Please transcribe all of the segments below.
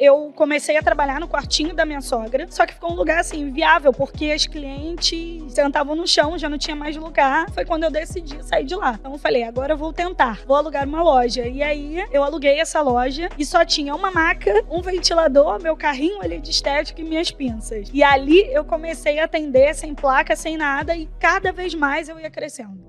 eu comecei a trabalhar no quartinho da minha sogra, só que ficou um lugar assim, inviável, porque as clientes sentavam no chão, já não tinha mais lugar. Foi quando eu decidi sair de lá. Então eu falei, agora eu vou tentar, vou alugar uma loja. E aí eu aluguei essa loja e só tinha uma maca, um ventilador, meu carrinho ali de estética e minhas pinças. E ali eu comecei a atender sem placa, sem nada, e cada vez mais eu ia crescendo.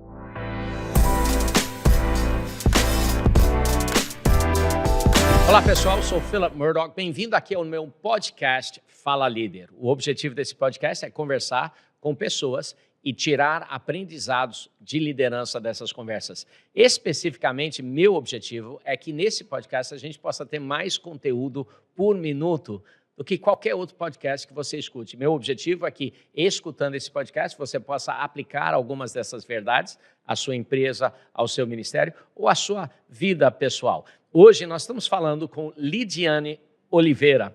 Olá pessoal, eu sou o Philip Murdoch, bem-vindo aqui ao meu podcast Fala Líder. O objetivo desse podcast é conversar com pessoas e tirar aprendizados de liderança dessas conversas. Especificamente, meu objetivo é que nesse podcast a gente possa ter mais conteúdo por minuto do que qualquer outro podcast que você escute. Meu objetivo é que, escutando esse podcast, você possa aplicar algumas dessas verdades à sua empresa, ao seu ministério ou à sua vida pessoal. Hoje nós estamos falando com Lidiane Oliveira.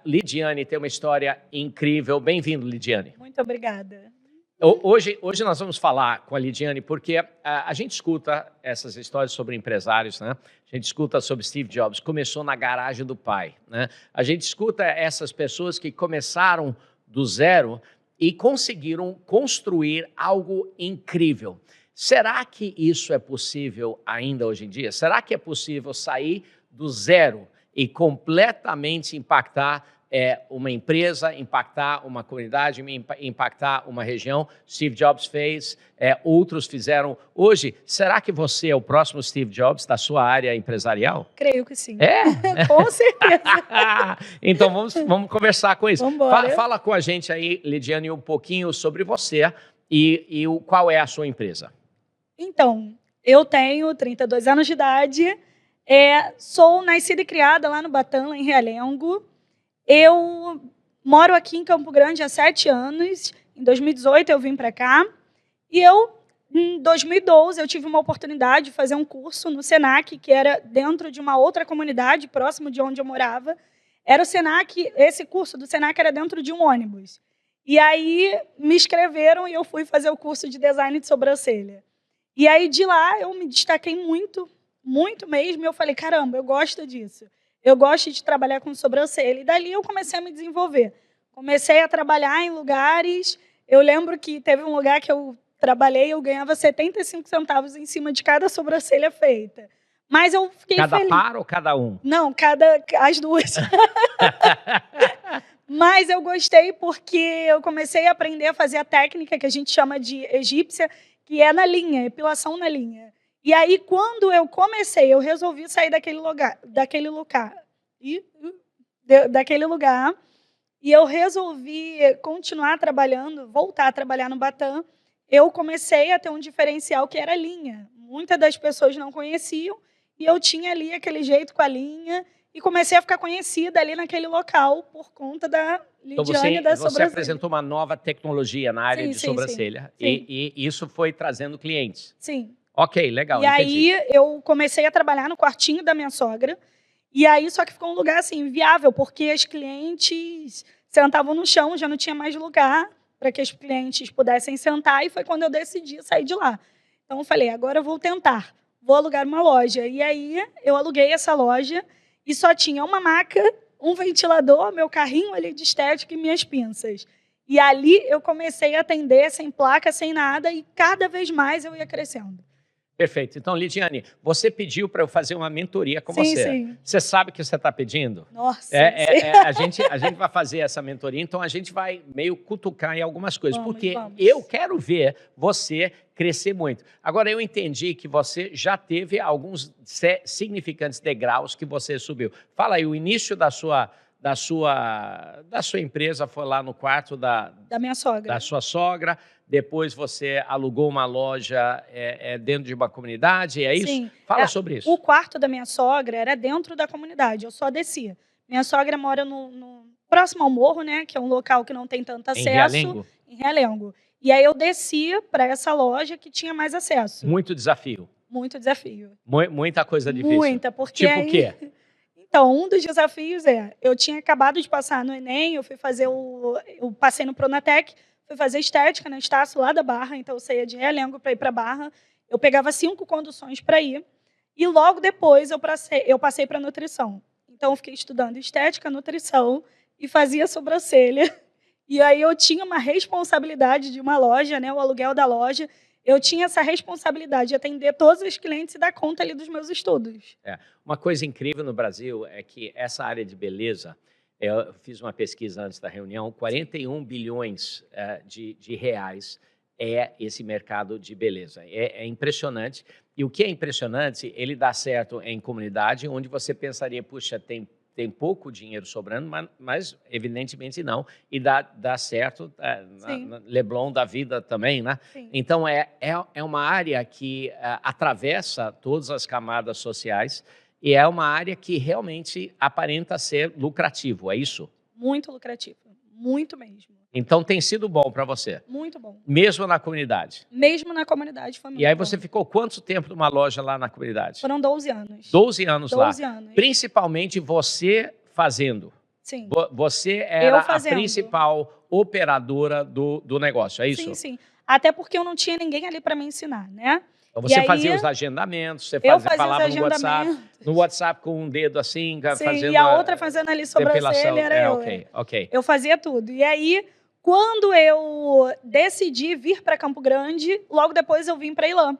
Lidiane tem uma história incrível. Bem-vindo, Lidiane. Muito obrigada. Hoje nós vamos falar com a Lidiane porque a gente escuta essas histórias sobre empresários, né? A gente escuta sobre Steve Jobs, começou na garagem do pai, né? A gente escuta essas pessoas que começaram do zero e conseguiram construir algo incrível. Será que isso é possível ainda hoje em dia? Será que é possível sair do zero e completamente impactar uma empresa, impactar uma comunidade, impactar uma região? Steve Jobs fez, outros fizeram. Hoje, será que você é o próximo Steve Jobs da sua área empresarial? Creio que sim. É? Com certeza. Então, vamos conversar com isso. Vambora. Fala com a gente aí, Lidiane, um pouquinho sobre você e qual é a sua empresa. Então, eu tenho 32 anos de idade, sou nascida e criada lá no Batã, em Realengo. Eu moro aqui em Campo Grande há 7 anos. Em 2018 eu vim para cá. E em 2012, eu tive uma oportunidade de fazer um curso no Senac, que era dentro de uma outra comunidade, próximo de onde eu morava. Era o Senac, esse curso do Senac era dentro de um ônibus. E aí me inscreveram e eu fui fazer o curso de design de sobrancelha. E aí, de lá, eu me destaquei muito, muito mesmo. E eu falei, caramba, eu gosto disso. Eu gosto de trabalhar com sobrancelha. E dali eu comecei a me desenvolver. Comecei a trabalhar em lugares. Eu lembro que teve um lugar que eu trabalhei, eu ganhava 75 centavos em cima de cada sobrancelha feita. Mas eu fiquei feliz. Cada par ou cada um? Não, as duas. Mas eu gostei porque eu comecei a aprender a fazer a técnica que a gente chama de egípcia, que é na linha, epilação na linha. E aí, quando eu comecei, eu resolvi sair daquele lugar, e eu resolvi continuar trabalhando, voltar a trabalhar no Batã. Eu comecei a ter um diferencial que era a linha. Muitas das pessoas não conheciam, e eu tinha ali aquele jeito com a linha, e comecei a ficar conhecida ali naquele local por conta da Lidiane da sobrancelha. Você apresentou uma nova tecnologia na área de sobrancelha. Sim. E isso foi trazendo clientes. Sim. Ok, legal, E entendi. aí eu comecei a trabalhar no quartinho da minha sogra. E aí só que ficou um lugar assim, inviável, porque as clientes sentavam no chão, já não tinha mais lugar para que as clientes pudessem sentar. E foi quando eu decidi sair de lá. Então eu falei, agora eu vou tentar, vou alugar uma loja. E aí eu aluguei essa loja e só tinha uma maca, um ventilador, meu carrinho ali de estética e minhas pinças. E ali eu comecei a atender sem placa, sem nada, e cada vez mais eu ia crescendo. Perfeito. Então, Lidiane, você pediu para eu fazer uma mentoria com você. Sim. Você sabe o que você está pedindo? Nossa. A gente vai fazer essa mentoria, então a gente vai meio cutucar em algumas coisas, porque eu quero ver você crescer muito. Agora, eu entendi que você já teve alguns significantes degraus que você subiu. Fala aí, o início da sua empresa foi lá no quarto da minha sogra. Da sua sogra. Depois você alugou uma loja dentro de uma comunidade, é isso? Sim. Fala sobre isso. O quarto da minha sogra era dentro da comunidade, eu só descia. Minha sogra mora próximo ao morro, né, que é um local que não tem tanto acesso. Em Realengo. E aí eu descia para essa loja que tinha mais acesso. Muito desafio. Muito desafio. Muita coisa difícil. Muita, porque tipo o quê? Então, um dos desafios eu tinha acabado de passar no Enem, eu fui fazer eu passei no Pronatec, fui fazer estética na Estácio, lá da Barra, então eu saía de Realengo para ir para Barra. Eu pegava 5 conduções para ir, e logo depois eu passei para nutrição. Então, eu fiquei estudando estética, nutrição e fazia sobrancelha. E aí, eu tinha uma responsabilidade de uma loja, né, o aluguel da loja. Eu tinha essa responsabilidade de atender todos os clientes e dar conta ali dos meus estudos. Uma coisa incrível no Brasil é que essa área de beleza, eu fiz uma pesquisa antes da reunião, 41 bilhões de reais é esse mercado de beleza. É impressionante. E o que é impressionante, ele dá certo em comunidade onde você pensaria, puxa, tem pouco dinheiro sobrando, mas evidentemente não. E dá certo na Leblon da vida também, né? Sim. Então, é uma área que atravessa todas as camadas sociais e é uma área que realmente aparenta ser lucrativo, é isso? Muito lucrativo, muito mesmo. Então, tem sido bom para você? Muito bom. Mesmo na comunidade? Mesmo na comunidade foi muito E aí bom. você ficou quanto tempo numa loja lá na comunidade? Foram 12 anos. 12 anos lá. 12 anos. Principalmente você fazendo. Sim. Você era a fazendo. principal operadora do negócio, é isso? Sim, sim. Até porque eu não tinha ninguém ali para me ensinar, né? Então você E aí, fazia os agendamentos, você eu fazia falava os no WhatsApp, agendamentos. com um dedo assim, Sim, fazendo e a outra fazendo ali sobrancelha, era eu. Ok. Eu fazia tudo. E aí, quando eu decidi vir para Campo Grande, logo depois eu vim para Ilã.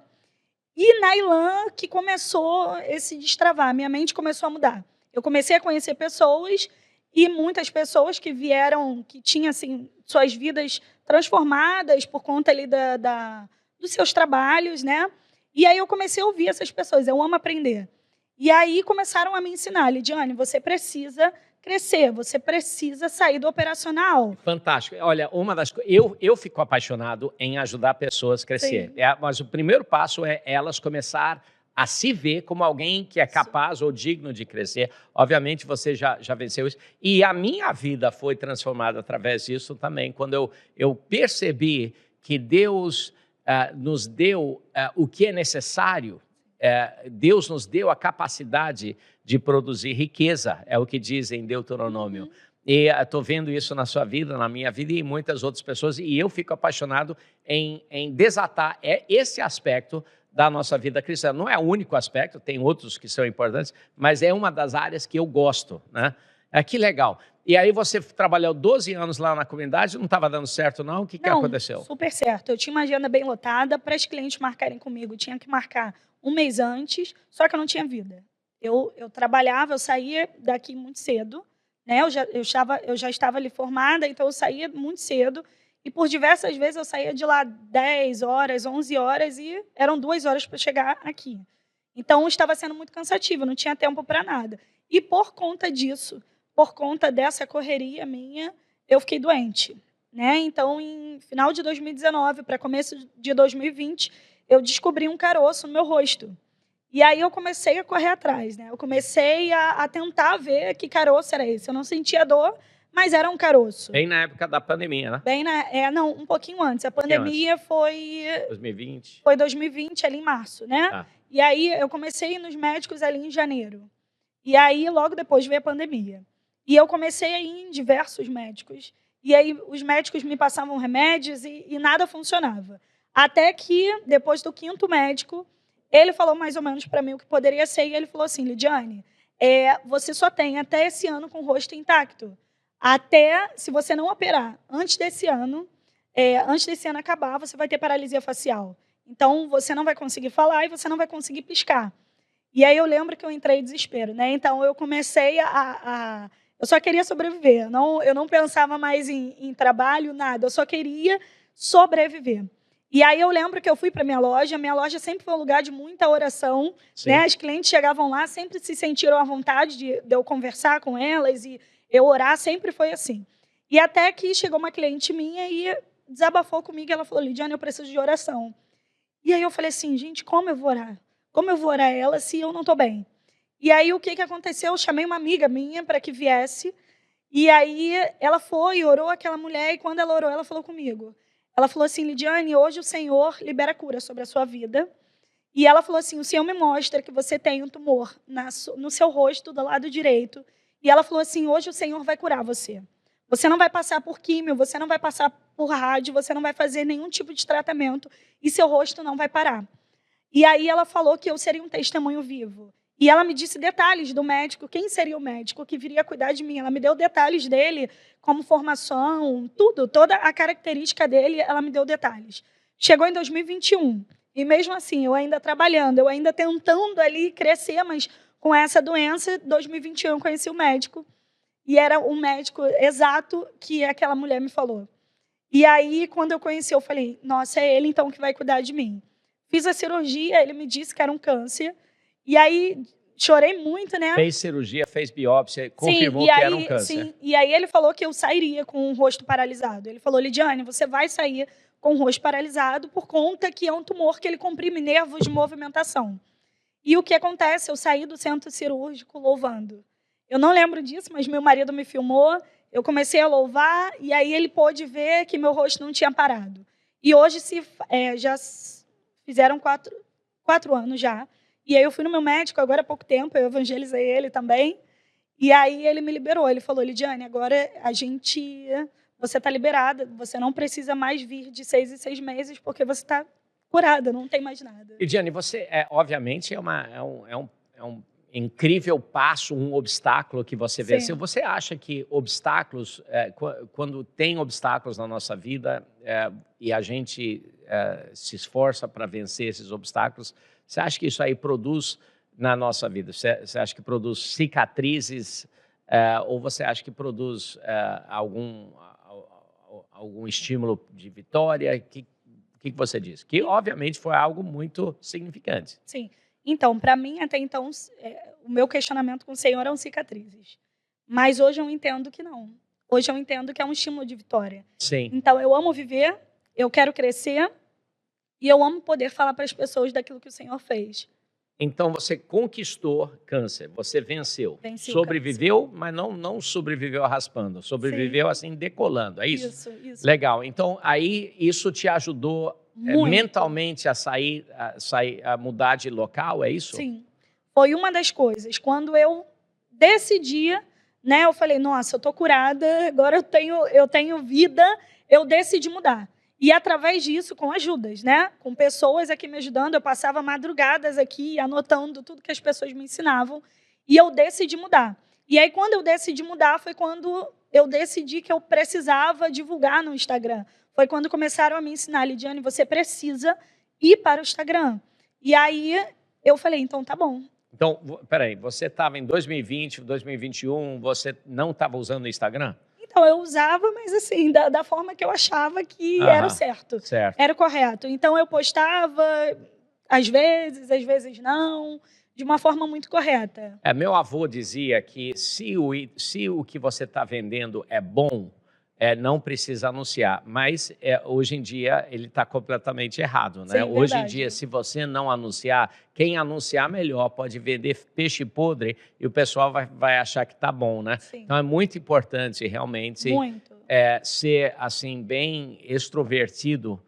E na Ilã que começou esse destravar, minha mente começou a mudar. Eu comecei a conhecer pessoas e muitas pessoas que vieram, que tinham assim, suas vidas transformadas por conta ali dos seus trabalhos, né? E aí eu comecei a ouvir essas pessoas, eu amo aprender. E aí começaram a me ensinar, Lidiane, você precisa crescer, você precisa sair do operacional. Fantástico. Olha, uma das coisas, eu fico apaixonado em ajudar pessoas a crescer. Mas o primeiro passo é elas começar a se ver como alguém que é capaz ou digno de crescer. Obviamente, você já venceu isso. E a minha vida foi transformada através disso também, quando eu percebi que Deus nos deu o que é necessário. Deus nos deu a capacidade de produzir riqueza, é o que diz em Deuteronômio. E estou vendo isso na sua vida, na minha vida e em muitas outras pessoas, e eu fico apaixonado em desatar esse aspecto da nossa vida cristã. Não é o único aspecto, tem outros que são importantes, mas é uma das áreas que eu gosto, né? Que legal. E aí você trabalhou 12 anos lá na comunidade, não estava dando certo não? O que aconteceu? Super certo. Eu tinha uma agenda bem lotada, para os clientes marcarem comigo, tinha que marcar um mês antes, só que eu não tinha vida. Eu trabalhava, eu saía daqui muito cedo, né? Eu já estava ali formada, então eu saía muito cedo, e por diversas vezes eu saía de lá 10 horas, 11 horas, e eram 2 horas para chegar aqui. Então, estava sendo muito cansativo, não tinha tempo para nada. E por conta disso, por conta dessa correria minha, eu fiquei doente, né? Então, em final de 2019 para começo de 2020, eu descobri um caroço no meu rosto. E aí eu comecei a correr atrás, né? Eu comecei a tentar ver que caroço era esse. Eu não sentia dor, mas era um caroço. Bem na época da pandemia, né? Não, um pouquinho antes. A pandemia foi 2020. Foi 2020, ali em março, né? Ah. E aí eu comecei a ir nos médicos ali em janeiro. E aí logo depois veio a pandemia. E eu comecei a ir em diversos médicos. E aí os médicos me passavam remédios e nada funcionava. Até que, depois do 5º médico, ele falou mais ou menos para mim o que poderia ser. E ele falou assim, Lidiane, você só tem até esse ano com o rosto intacto. Até, se você não operar antes desse ano acabar, você vai ter paralisia facial. Então, você não vai conseguir falar e você não vai conseguir piscar. E aí eu lembro que eu entrei em desespero, né? Então, eu comecei eu só queria sobreviver. Eu não pensava mais em trabalho, nada. Eu só queria sobreviver. E aí eu lembro que eu fui para minha loja sempre foi um lugar de muita oração, né? As clientes chegavam lá, sempre se sentiram à vontade de eu conversar com elas e eu orar, sempre foi assim. E até que chegou uma cliente minha e desabafou comigo, ela falou, Lidiane, eu preciso de oração. E aí eu falei assim, gente, como eu vou orar? Como eu vou orar ela se eu não estou bem? E aí o que aconteceu? Eu chamei uma amiga minha para que viesse, e aí ela foi, orou aquela mulher, e quando ela orou, ela falou comigo. Ela falou assim, Lidiane, hoje o Senhor libera cura sobre a sua vida. E ela falou assim, o Senhor me mostra que você tem um tumor no seu rosto, do lado direito. E ela falou assim, hoje o Senhor vai curar você. Você não vai passar por químio, você não vai passar por rádio, você não vai fazer nenhum tipo de tratamento e seu rosto não vai parar. E aí ela falou que eu seria um testemunho vivo. E ela me disse detalhes do médico, quem seria o médico que viria cuidar de mim. Ela me deu detalhes dele, como formação, tudo, toda a característica dele, ela me deu detalhes. Chegou em 2021, e mesmo assim, eu ainda trabalhando, eu ainda tentando ali crescer, mas com essa doença, em 2021 eu conheci o médico, e era o médico exato que aquela mulher me falou. E aí, quando eu conheci, eu falei, nossa, é ele então que vai cuidar de mim. Fiz a cirurgia, ele me disse que era um câncer, e aí chorei muito, né? Fez cirurgia, fez biópsia, confirmou Sim, que era um câncer. Sim, e aí ele falou que eu sairia com o rosto paralisado. Ele falou, Lidiane, você vai sair com o rosto paralisado por conta que é um tumor que ele comprime nervos de movimentação. E o que acontece? Eu saí do centro cirúrgico louvando. Eu não lembro disso, mas meu marido me filmou, eu comecei a louvar, e aí ele pôde ver que meu rosto não tinha parado. E hoje já fizeram 4 anos já. E aí eu fui no meu médico, agora há pouco tempo, eu evangelizei ele também. E aí ele me liberou, ele falou, Lidiane, agora você está liberada, você não precisa mais vir de 6 em 6 meses, porque você está curada, não tem mais nada. Lidiane, você, obviamente, é um incrível passo, um obstáculo que você venceu. Sim. Você acha que obstáculos, quando tem obstáculos na nossa vida e a gente se esforça para vencer esses obstáculos, você acha que isso aí produz na nossa vida? Você acha que produz cicatrizes ou você acha que produz algum estímulo de vitória? O que você diz? Que, obviamente, foi algo muito significante. Sim. Então, para mim, até então, o meu questionamento com o Senhor eram cicatrizes. Mas hoje eu entendo que não. Hoje eu entendo que é um estímulo de vitória. Sim. Então, eu amo viver, eu quero crescer e eu amo poder falar para as pessoas daquilo que o Senhor fez. Então, você conquistou câncer, você venceu. Venci sobreviveu, mas não sobreviveu raspando, sobreviveu Sim. assim, decolando, é isso? Isso. Legal, então aí isso te ajudou mentalmente a mudar de local, é isso? Sim, foi uma das coisas. Quando eu decidi, né, eu falei, nossa, eu estou curada, agora eu tenho vida, eu decidi mudar. E através disso, com ajudas, né? Com pessoas aqui me ajudando, eu passava madrugadas aqui anotando tudo que as pessoas me ensinavam e eu decidi mudar. E aí, quando eu decidi mudar, foi quando eu decidi que eu precisava divulgar no Instagram. Foi quando começaram a me ensinar, Lidiane, você precisa ir para o Instagram. E aí, eu falei, então tá bom. Então, peraí, você estava em 2020, 2021, você não estava usando o Instagram? Então, eu usava, mas assim, da forma que eu achava que era o certo. Era o correto. Então, eu postava, às vezes não, de uma forma muito correta. Meu avô dizia que se o que você está vendendo é bom, não precisa anunciar. Mas, hoje em dia, ele está completamente errado, né? Sim, hoje em dia, se você não anunciar, quem anunciar melhor pode vender peixe podre e o pessoal vai achar que está bom, né? Sim. Então, é muito importante, realmente, ser, assim, bem extrovertido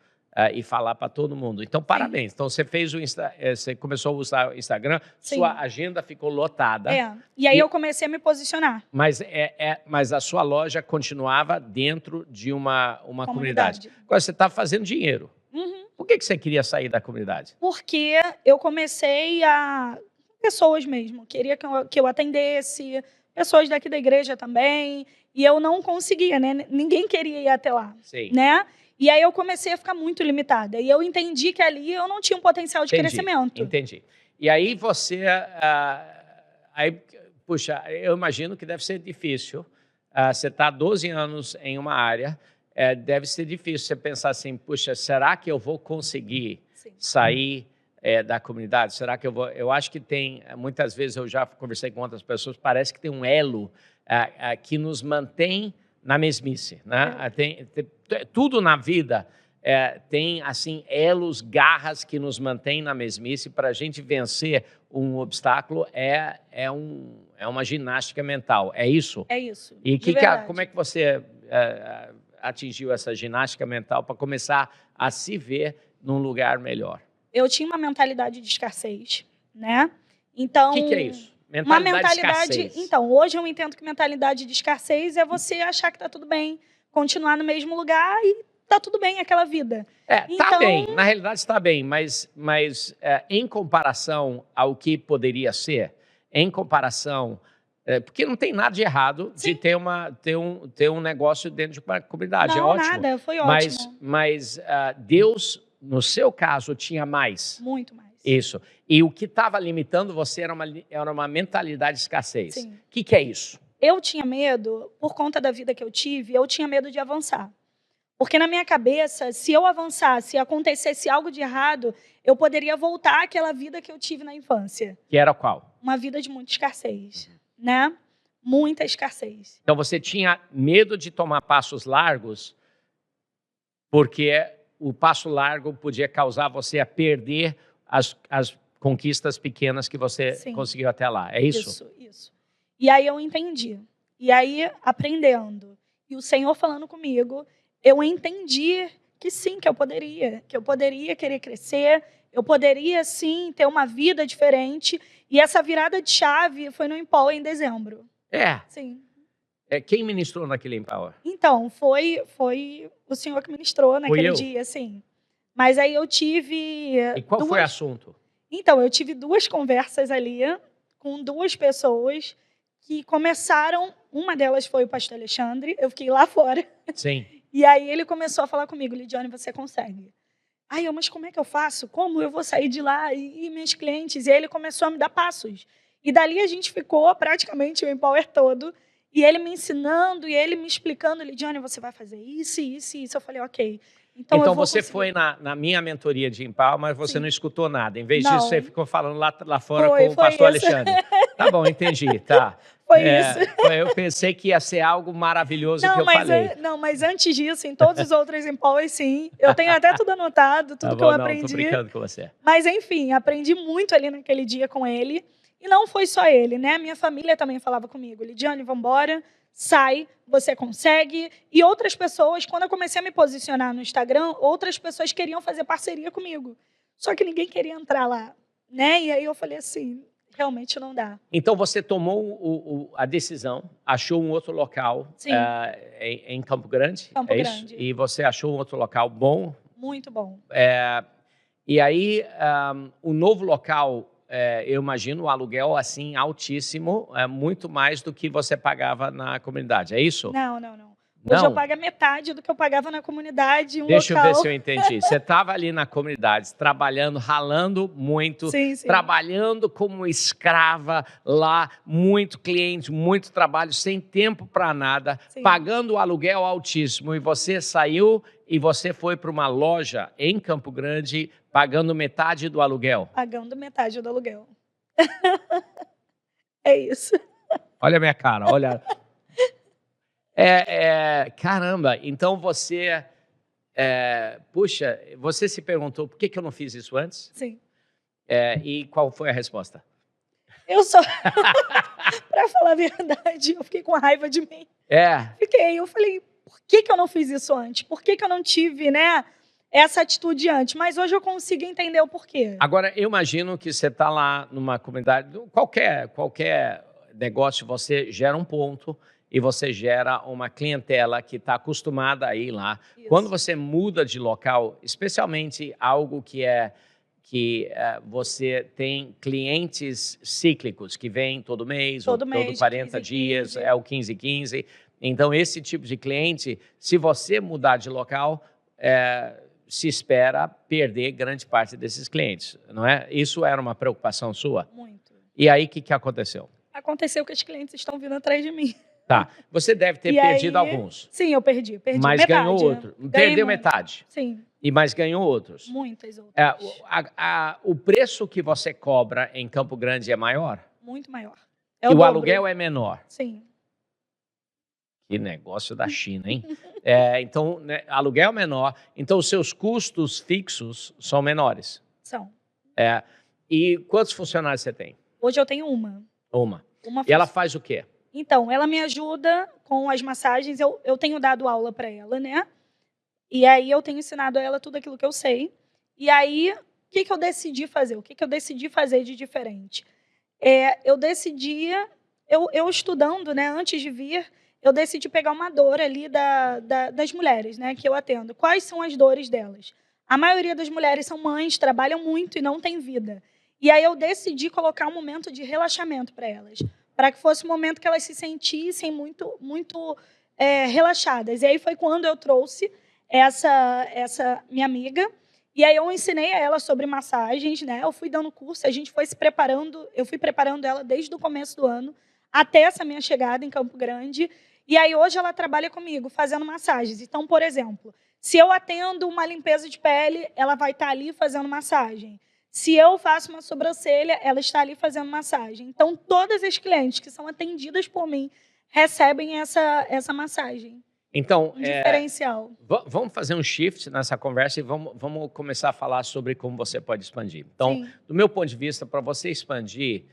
e falar para todo mundo. Então, parabéns. Sim. Então, você começou a usar o Instagram, Sim. Sua agenda ficou lotada. E aí eu comecei a me posicionar. Mas a sua loja continuava dentro de uma comunidade. Agora, você está fazendo dinheiro. Uhum. Por que você queria sair da comunidade? Porque eu comecei a... Pessoas mesmo. Queria que eu atendesse, pessoas daqui da igreja também. E eu não conseguia, né? Ninguém queria ir até lá. Sim. Né? E aí eu comecei a ficar muito limitada. E eu entendi que ali eu não tinha um potencial de crescimento. Entendi. E aí você... puxa, eu imagino que deve ser difícil. Você está há 12 anos em uma área, deve ser difícil você pensar assim, puxa, será que eu vou conseguir sair da comunidade? Será que eu vou... Eu acho que tem, muitas vezes eu já conversei com outras pessoas, parece que tem um elo que nos mantém na mesmice, né? Tudo na vida tem assim elos, garras que nos mantêm na mesmice. Para a gente vencer um obstáculo é uma ginástica mental, é isso? É isso. E como é que você atingiu essa ginástica mental para começar a se ver num lugar melhor? Eu tinha uma mentalidade de escassez, né? Então, o que é isso? Uma mentalidade. Então, hoje eu entendo que mentalidade de escassez é você achar que está tudo bem, continuar no mesmo lugar e está tudo bem aquela vida. Tá bem, na realidade está bem, mas em comparação ao que poderia ser, em comparação... porque não tem nada de errado de ter um negócio dentro de uma comunidade, é ótimo. Nada, foi ótimo. Mas Deus, no seu caso, tinha mais. Muito mais. Isso. E o que estava limitando você era uma mentalidade de escassez. Sim. O que é isso? Eu tinha medo, por conta da vida que eu tive, eu tinha medo de avançar. Porque na minha cabeça, se eu avançasse e acontecesse algo de errado, eu poderia voltar àquela vida que eu tive na infância. Que era qual? Uma vida de muita escassez, né? Muita escassez. Então você tinha medo de tomar passos largos, porque o passo largo podia causar você a perder as conquistas pequenas que você conseguiu até lá. É isso? Isso. E aí eu entendi. E aí, aprendendo, e o Senhor falando comigo, eu entendi que sim, que eu poderia querer crescer, eu poderia sim ter uma vida diferente. E essa virada de chave foi no Empower em dezembro. Sim. Quem ministrou naquele Empower? Então, foi o senhor que ministrou naquele dia, sim. Mas aí eu tive... E qual foi o assunto? Então, eu tive 2 conversas ali com 2 pessoas que começaram... Uma delas foi o pastor Alexandre, eu fiquei lá fora. Sim. E aí ele começou a falar comigo, Lidiane, você consegue. Aí eu, mas como é que eu faço? Como eu vou sair de lá e meus clientes? E aí ele começou a me dar passos. E dali a gente ficou praticamente o Empower todo. E ele me ensinando e ele me explicando, Lidiane, você vai fazer isso, isso e isso. Eu falei, ok. Então você foi na minha mentoria de Empower, mas você não escutou nada. Em vez disso, você ficou falando lá fora com o pastor Alexandre. Tá bom, entendi, tá. Foi isso. Eu pensei que ia ser algo maravilhoso que eu falei. Não, mas antes disso, em todos os outros Empower, sim. Eu tenho até tudo anotado, tudo que eu aprendi. Tô brincando com você. Mas, enfim, aprendi muito ali naquele dia com ele. E não foi só ele, né? Minha família também falava comigo. Lidiane, vambora, sai, você consegue. E outras pessoas, quando eu comecei a me posicionar no Instagram, outras pessoas queriam fazer parceria comigo. Só que ninguém queria entrar lá, né? E aí eu falei assim, realmente não dá. Então você tomou a decisão, achou um outro local em Campo Grande? Campo Grande. E você achou um outro local bom? Muito bom. E aí, o novo local... eu imagino o aluguel assim altíssimo, muito mais do que você pagava na comunidade, é isso? Não. Hoje eu pago a metade do que eu pagava na comunidade. Deixa eu ver se eu entendi. Você estava ali na comunidade, trabalhando, ralando muito, trabalhando como escrava lá, muito cliente, muito trabalho, sem tempo para nada, pagando o aluguel altíssimo. E você saiu e você foi para uma loja em Campo Grande, pagando metade do aluguel. Pagando metade do aluguel. É isso. Olha a minha cara, olha. Caramba, então você... puxa, você se perguntou por que eu não fiz isso antes? Sim. E qual foi a resposta? Eu só... Para falar a verdade, eu fiquei com raiva de mim. Eu falei, por que eu não fiz isso antes? Por que eu não tive, né, essa atitude antes? Mas hoje eu consigo entender o porquê. Agora, eu imagino que você está lá numa comunidade, qualquer negócio, você gera um ponto e você gera uma clientela que está acostumada a ir lá. Isso. Quando você muda de local, especialmente algo que você tem clientes cíclicos que vêm todo mês, todo 40 dias, 15. É o 15-15. Então, esse tipo de cliente, se você mudar de local, se espera perder grande parte desses clientes, não é? Isso era uma preocupação sua? Muito. E aí, o que aconteceu? Aconteceu que os clientes estão vindo atrás de mim. Tá. Você deve ter perdido alguns. Sim, eu perdi mas metade. Ganhou outro. Perdeu metade. Sim. Mas ganhou outros. Muitas outras. O preço que você cobra em Campo Grande é maior? Muito maior. E o aluguel é menor? Sim. Que negócio da China, hein? Então, né, aluguel menor. Então, os seus custos fixos são menores? São. E quantos funcionários você tem? Hoje eu tenho uma. E ela faz o quê? Então, ela me ajuda com as massagens. Eu tenho dado aula para ela, né? E aí eu tenho ensinado a ela tudo aquilo que eu sei. E aí, o que eu decidi fazer? O que eu decidi fazer de diferente? Eu decidi, eu estudando, né, antes de vir, eu decidi pegar uma dor ali das mulheres, né, que eu atendo. Quais são as dores delas? A maioria das mulheres são mães, trabalham muito e não têm vida. E aí eu decidi colocar um momento de relaxamento para elas, para que fosse um momento que elas se sentissem muito relaxadas. E aí foi quando eu trouxe essa minha amiga, e aí eu ensinei a ela sobre massagens, né? Eu fui dando curso, a gente foi se preparando, eu fui preparando ela desde o começo do ano até essa minha chegada em Campo Grande. E aí hoje ela trabalha comigo fazendo massagens. Então, por exemplo, se eu atendo uma limpeza de pele, ela vai estar ali fazendo massagem. Se eu faço uma sobrancelha, ela está ali fazendo massagem. Então, todas as clientes que são atendidas por mim recebem essa massagem. Então, diferencial. Vamos fazer um shift nessa conversa e vamos começar a falar sobre como você pode expandir. Então, Sim. do meu ponto de vista, para você expandir,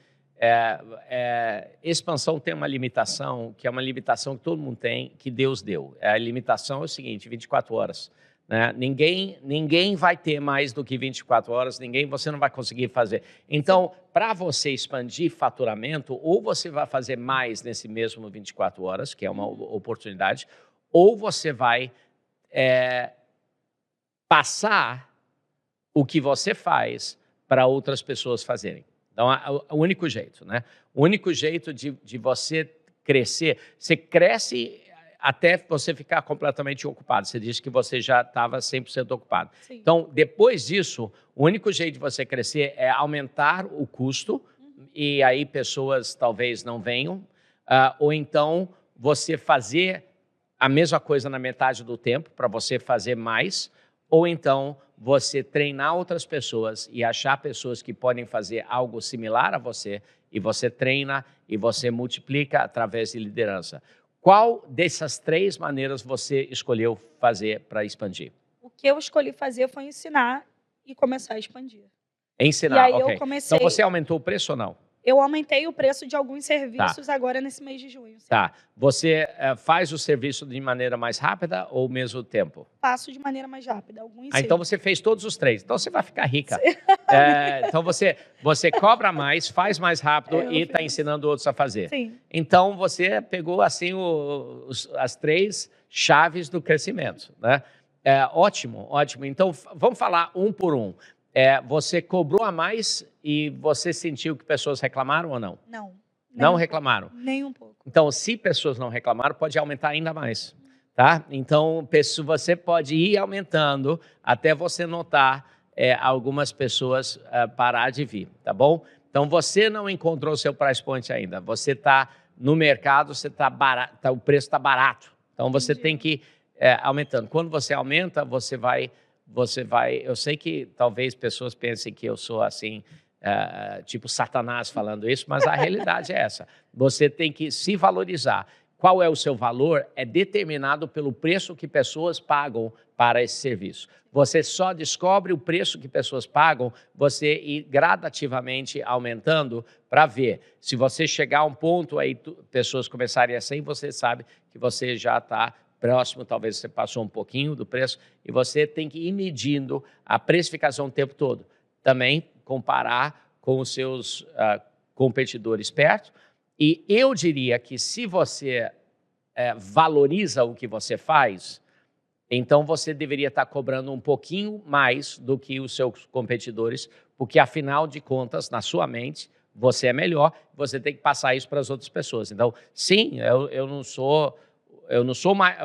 expansão tem uma limitação, que é uma limitação que todo mundo tem, que Deus deu. A limitação é o seguinte, 24 horas. Né? Ninguém vai ter mais do que 24 horas, você não vai conseguir fazer. Então, para você expandir faturamento, ou você vai fazer mais nesse mesmo 24 horas, que é uma oportunidade, ou você vai passar o que você faz para outras pessoas fazerem. Então, é o único jeito, né? O único jeito de você crescer, você cresce até você ficar completamente ocupado. Você disse que você já estava 100% ocupado. Sim. Então, depois disso, o único jeito de você crescer é aumentar o custo, e aí pessoas talvez não venham, ou então você fazer a mesma coisa na metade do tempo, para você fazer mais, ou então você treinar outras pessoas e achar pessoas que podem fazer algo similar a você, e você treina e você multiplica através de liderança. Qual dessas 3 maneiras você escolheu fazer para expandir? O que eu escolhi fazer foi ensinar e começar a expandir. Ensinar, e aí ok. eu comecei... Então você aumentou o preço ou não? Eu aumentei o preço de alguns serviços agora nesse mês de junho. Sim. Tá. Você faz o serviço de maneira mais rápida ou ao mesmo tempo? Faço de maneira mais rápida. Então você fez todos os 3. Então você vai ficar rica. Sim. Então você cobra mais, faz mais rápido e está ensinando outros a fazer. Sim. Então você pegou assim as 3 chaves do crescimento, né? Ótimo, ótimo. Então vamos falar um por um. Você cobrou a mais e você sentiu que pessoas reclamaram ou não? Não. Não reclamaram? Nem um pouco. Então, se pessoas não reclamaram, pode aumentar ainda mais, tá? Então, você pode ir aumentando até você notar algumas pessoas parar de vir, tá bom? Então, você não encontrou o seu price point ainda. Você está no mercado, o preço está barato. Então, você tem que ir aumentando. Quando você aumenta, você vai... Eu sei que talvez pessoas pensem que eu sou assim, tipo Satanás falando isso, mas a realidade é essa. Você tem que se valorizar. Qual é o seu valor é determinado pelo preço que pessoas pagam para esse serviço. Você só descobre o preço que pessoas pagam, você ir gradativamente aumentando para ver. Se você chegar a um ponto aí, pessoas começarem a sair, você sabe que você já está próximo, talvez você passou um pouquinho do preço, e você tem que ir medindo a precificação o tempo todo. Também comparar com os seus competidores perto. E eu diria que se você valoriza o que você faz, então você deveria estar cobrando um pouquinho mais do que os seus competidores, porque afinal de contas, na sua mente, você é melhor, você tem que passar isso para as outras pessoas. Então, sim, eu não sou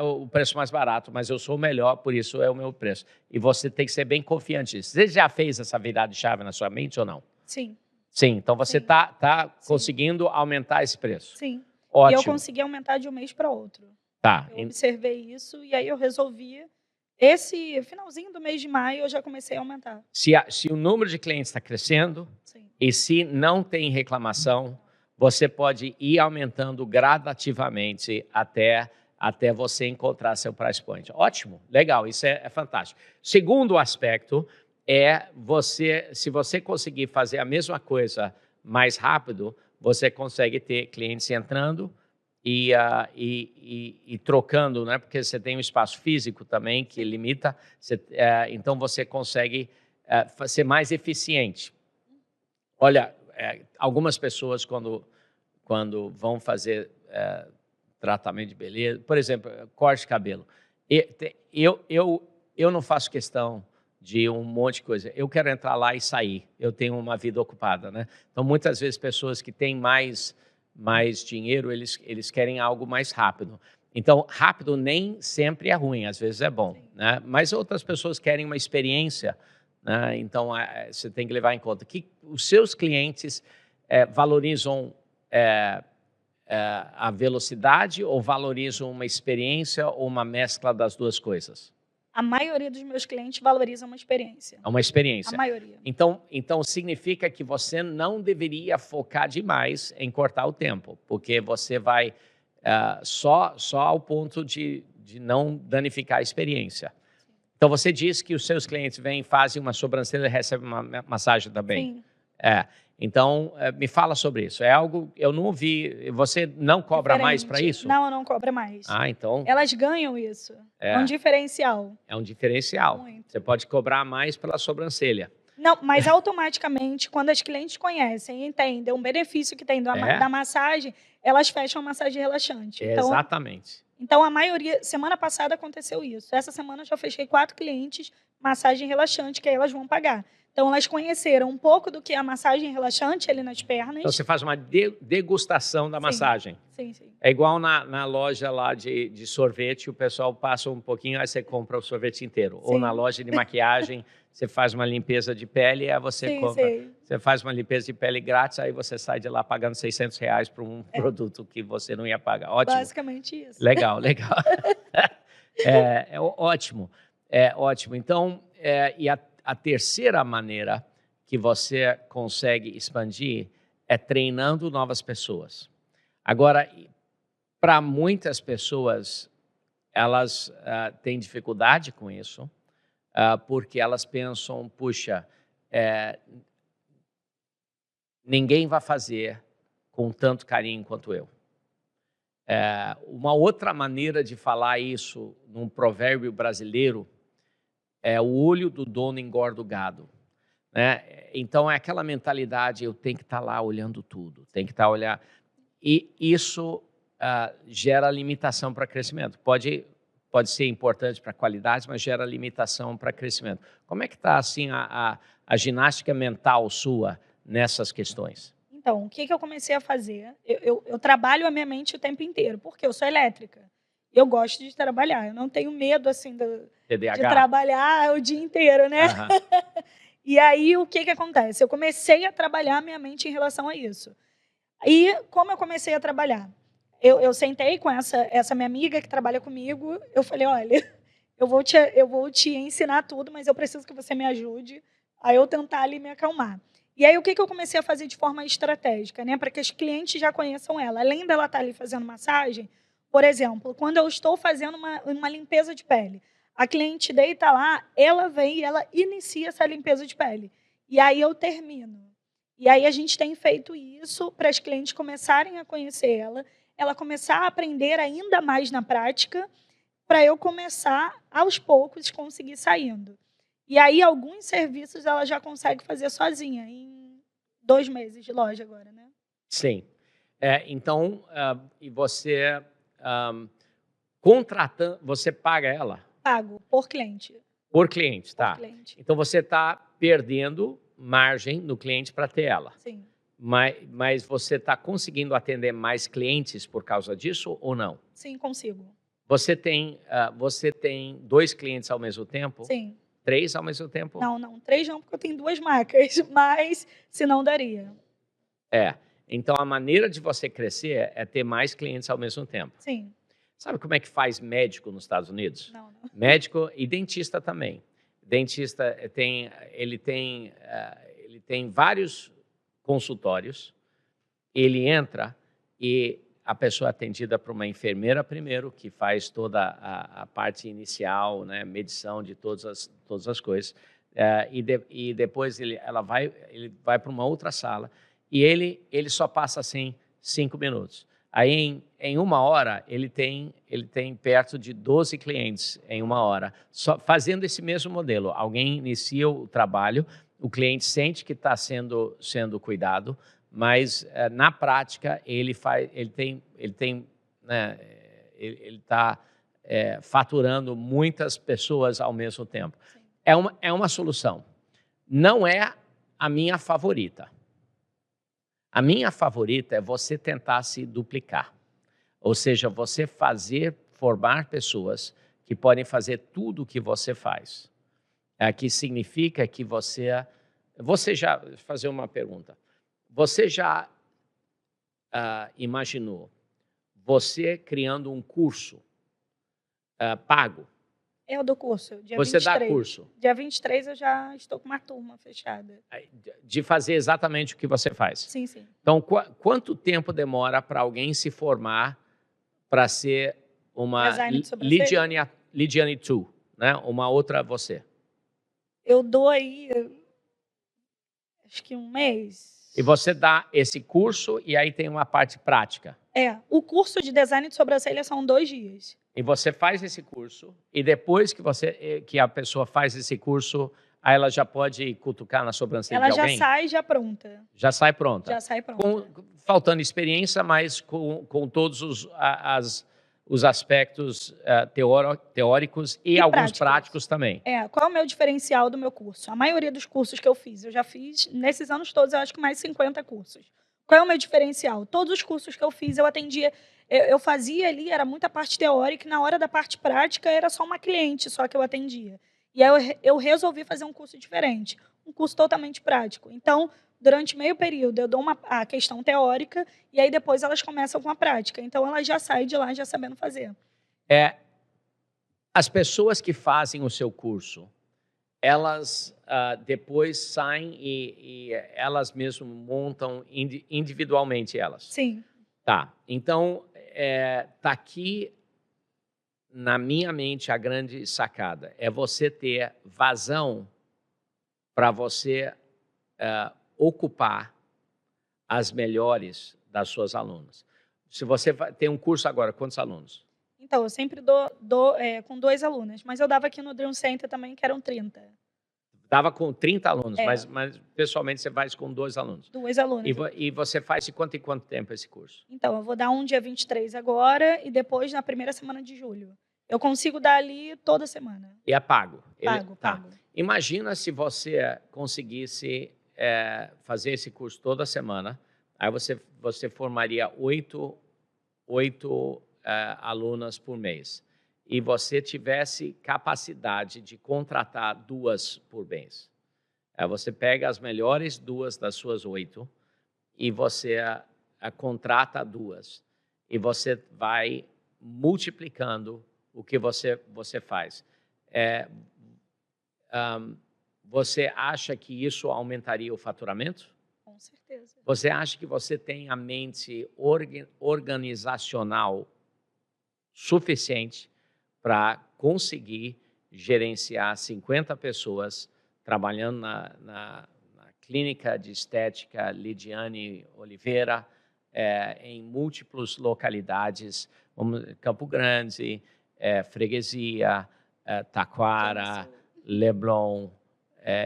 o preço mais barato, mas eu sou o melhor, por isso é o meu preço. E você tem que ser bem confiante nisso. Você já fez essa virada de chave na sua mente ou não? Sim. Sim, então você está conseguindo aumentar esse preço. Sim. Ótimo. E eu consegui aumentar de um mês para outro. Tá. Eu observei isso e aí eu resolvi. Esse finalzinho do mês de maio eu já comecei a aumentar. Se o número de clientes está crescendo e se não tem reclamação, você pode ir aumentando gradativamente até você encontrar seu price point. Ótimo, legal, isso é fantástico. Segundo aspecto se você conseguir fazer a mesma coisa mais rápido, você consegue ter clientes entrando e trocando, né? Porque você tem um espaço físico também que limita, então você consegue ser mais eficiente. Olha, algumas pessoas quando vão fazer tratamento de beleza, por exemplo, corte de cabelo, eu não faço questão de um monte de coisa. Eu quero entrar lá e sair. Eu tenho uma vida ocupada, né? Então, muitas vezes, pessoas que têm mais dinheiro, eles querem algo mais rápido. Então, rápido nem sempre é ruim, às vezes é bom, né? Mas outras pessoas querem uma experiência, né? Então, você tem que levar em conta que os seus clientes valorizam a velocidade ou valorizam uma experiência ou uma mescla das duas coisas? A maioria dos meus clientes valoriza uma experiência. É uma experiência. A maioria. Então significa que você não deveria focar demais em cortar o tempo, porque você vai só ao ponto de não danificar a experiência. Então, você diz que os seus clientes vêm, fazem uma sobrancelha e recebem uma massagem também. Sim. Então, me fala sobre isso. É algo eu não ouvi. Você não cobra mais para isso? Não, eu não cobro mais. Então... Elas ganham isso. É um diferencial. É um diferencial. Muito. Você pode cobrar mais pela sobrancelha. Não, mas automaticamente, quando as clientes conhecem e entendem o benefício que tem da massagem, elas fecham a massagem relaxante. Exatamente. Então, a maioria... Semana passada aconteceu isso. Essa semana eu já fechei 4 clientes, massagem relaxante, que aí elas vão pagar. Então, elas conheceram um pouco do que é a massagem relaxante ali nas pernas. Então, você faz uma degustação da massagem. Sim. É igual na loja lá de sorvete, o pessoal passa um pouquinho, aí você compra o sorvete inteiro. Sim. Ou na loja de maquiagem, você faz uma limpeza de pele, aí você compra. Você faz uma limpeza de pele grátis, aí você sai de lá pagando R$600 por um produto que você não ia pagar. Ótimo. Basicamente isso. Legal. É ótimo. É ótimo. Então, e a terceira maneira que você consegue expandir é treinando novas pessoas. Agora, para muitas pessoas, elas têm dificuldade com isso, porque elas pensam, puxa, ninguém vai fazer com tanto carinho quanto eu. Uma outra maneira de falar isso num provérbio brasileiro é o olho do dono engorda o gado, né? Então, é aquela mentalidade, eu tenho que estar lá olhando tudo, tem que estar olhando. E isso gera limitação para crescimento. Pode ser importante para qualidade, mas gera limitação para crescimento. Como é que está assim, a ginástica mental sua nessas questões? Então, o que eu comecei a fazer? Eu trabalho a minha mente o tempo inteiro, porque eu sou elétrica. Eu gosto de trabalhar, eu não tenho medo assim de trabalhar o dia inteiro, né? Uhum. E aí, o que acontece? Eu comecei a trabalhar a minha mente em relação a isso. E como eu comecei a trabalhar? Eu sentei com essa minha amiga que trabalha comigo, eu falei, olha, eu vou te ensinar tudo, mas eu preciso que você me ajude a eu tentar ali me acalmar. E aí, o que eu comecei a fazer de forma estratégica, né? Para que os clientes já conheçam ela. Além dela estar ali fazendo massagem, por exemplo, quando eu estou fazendo uma limpeza de pele, a cliente deita lá, ela vem e ela inicia essa limpeza de pele. E aí eu termino. E aí a gente tem feito isso para as clientes começarem a conhecer ela começar a aprender ainda mais na prática, para eu começar, aos poucos, conseguir saindo. E aí alguns serviços ela já consegue fazer sozinha, em 2 meses de loja agora, né? Sim. Então, e você... contratando, você paga ela? Pago, por cliente. Por cliente, tá. Por cliente. Então, você está perdendo margem no cliente para ter ela. Sim. Mas você está conseguindo atender mais clientes por causa disso ou não? Sim, consigo. Você tem 2 clientes ao mesmo tempo? Sim. 3 ao mesmo tempo? Não, 3 não, porque eu tenho 2 marcas, mas se não daria. Então, a maneira de você crescer é ter mais clientes ao mesmo tempo. Sim. Sabe como é que faz médico nos Estados Unidos? Não. Médico e dentista também. Dentista ele tem vários consultórios, ele entra e a pessoa é atendida por uma enfermeira primeiro, que faz toda a parte inicial, né, medição de todas as coisas, e depois ele vai para uma outra sala e ele só passa assim 5 minutos. Aí, em 1 hora, ele tem perto de 12 clientes em 1 hora, só fazendo esse mesmo modelo. Alguém inicia o trabalho, o cliente sente que está sendo cuidado, mas na prática ele está faturando muitas pessoas ao mesmo tempo. É uma solução. Não é a minha favorita. A minha favorita é você tentar se duplicar. Ou seja, você formar pessoas que podem fazer tudo o que você faz. Que significa que você já, fazer uma pergunta, você já imaginou você criando um curso pago? Eu dou curso, dia Você 23. dá curso? Dia 23 eu já estou com uma turma fechada. De fazer exatamente o que você faz? Sim, sim. Então, quanto tempo demora para alguém se formar para ser uma Lidiane Tu, né? Uma outra você? Eu dou aí, acho que um mês. E você dá esse curso e aí tem uma parte prática? O curso de design de sobrancelha são 2 dias. E você faz esse curso, e depois que a pessoa faz esse curso, aí ela já pode cutucar na sobrancelha de alguém? Ela já sai já pronta. Já sai pronta? Já sai pronta. Faltando experiência, mas com todos os aspectos teóricos e alguns práticos também. Qual é o meu diferencial do meu curso? A maioria dos cursos que eu fiz, eu já fiz, nesses anos todos, eu acho que mais 50 cursos. Qual é o meu diferencial? Todos os cursos que eu fiz, eu atendia, eu fazia ali, era muita parte teórica, e na hora da parte prática era só uma cliente só que eu atendia. E aí eu resolvi fazer um curso diferente, um curso totalmente prático. Então, durante meio período, eu dou a questão teórica e aí depois elas começam com a prática. Então, elas já saem de lá já sabendo fazer. As pessoas que fazem o seu curso, elas depois saem e elas mesmas montam individualmente elas? Sim. Tá. Então, tá aqui na minha mente a grande sacada. É você ter vazão para você ocupar as melhores das suas alunas. Se você tem um curso agora, quantos alunos? Então, eu sempre dou com 2 alunas, mas eu dava aqui no Dream Center também, que eram 30. Dava com 30 alunos, mas pessoalmente você faz com 2 alunos? 2 alunas. E você faz de quanto em quanto tempo esse curso? Então, eu vou dar um dia 23 agora e depois na primeira semana de julho. Eu consigo dar ali toda semana. E é pago? Pago. Imagina se você conseguisse fazer esse curso toda semana, aí você formaria 8 alunas por mês, e você tivesse capacidade de contratar 2 por mês. Você pega as melhores 2 das suas 8 e você contrata 2. E você vai multiplicando o que você faz. Você acha que isso aumentaria o faturamento? Com certeza. Você acha que você tem a mente organizacional suficiente para conseguir gerenciar 50 pessoas trabalhando na clínica de estética Lidiane Oliveira, em múltiplas localidades, como Campo Grande, Freguesia, Taquara, Leblon,